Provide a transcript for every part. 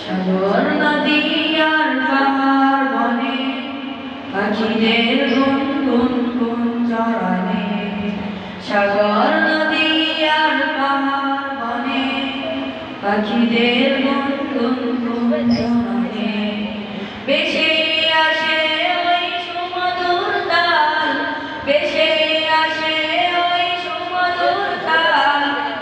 সাগর নদী আর পাহাড় বনে পাখিদের গুনগুন গুন চরণে সাগর নদী আর পাহাড় বনে পাখিদের গুনগুন গুন চরণে বেশে আসে ওই সুমধুর তাল বেশে আসে ওই সুমধুর তাল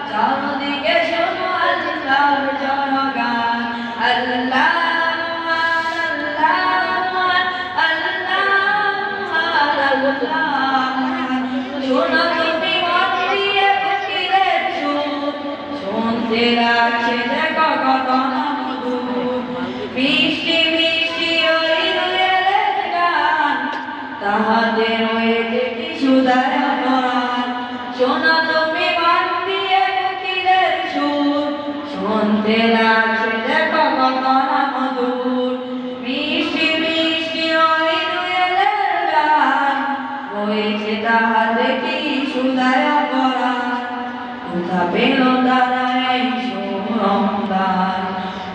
চারদিকে শোনো আল্লাহর জনগান আল্লাহ শোনো তুমি মন দিয়ে ফকিরের সুর শুনতে লাগছে দেখো কত মধুর মিষ্টি মিষ্টি ওই রুয়েলের গান তাহাদের হয়েছে কি সুধায় পরাণ শোনো তুমি মন দিয়ে ফকিরের সুর শুনতে লাগছে দেখো কত মধুর মিষ্টি মিষ্টি ওই রুয়েলের গান হয়েছে তাহাদের কি সুধায় পরাণ কোথা পেল তারা এই সুরঙ্গান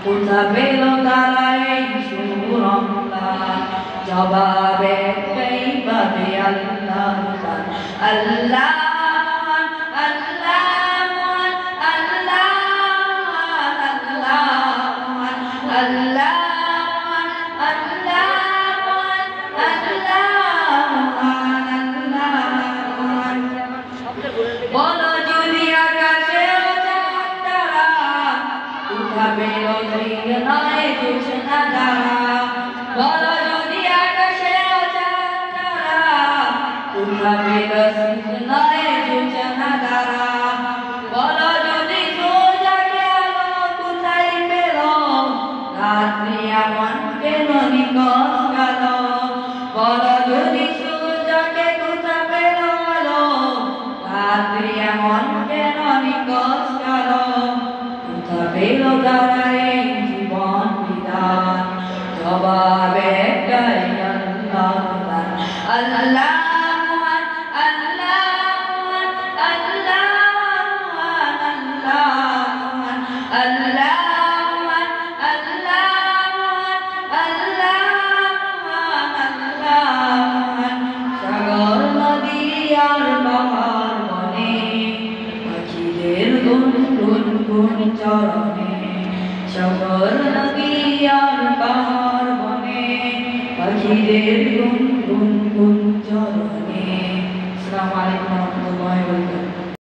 কোথা পেল তারা এই সুরঙ্গান জবাবে একটাই পাবে আল্লাহ আল্লাহ বলো যদি আকাশে চাঁদ তারা কোথা পেল নয় জোছনা তারা বলো যদি আকাশে চাঁদ তারা কোথা পেল নয় জোছনা তারা বলো যদি সূর্যকে আলো কোথায় পেল রাত্রি এমন কেন নিকষ গেল বলো যদি সূর্যকে কোথা পেল আলো রাত্রি এমন কেন নিকষ গেল কোথা পেল তারা এই জীবন বিধান জবাবে একটাই আল্লাহ আল্লাহ সাগর নদী আর পাহাড় বনে পাখিদের গুনগুন গুন চরণে সাগর নদী আর পাহাড় বনে পাখিদের গুন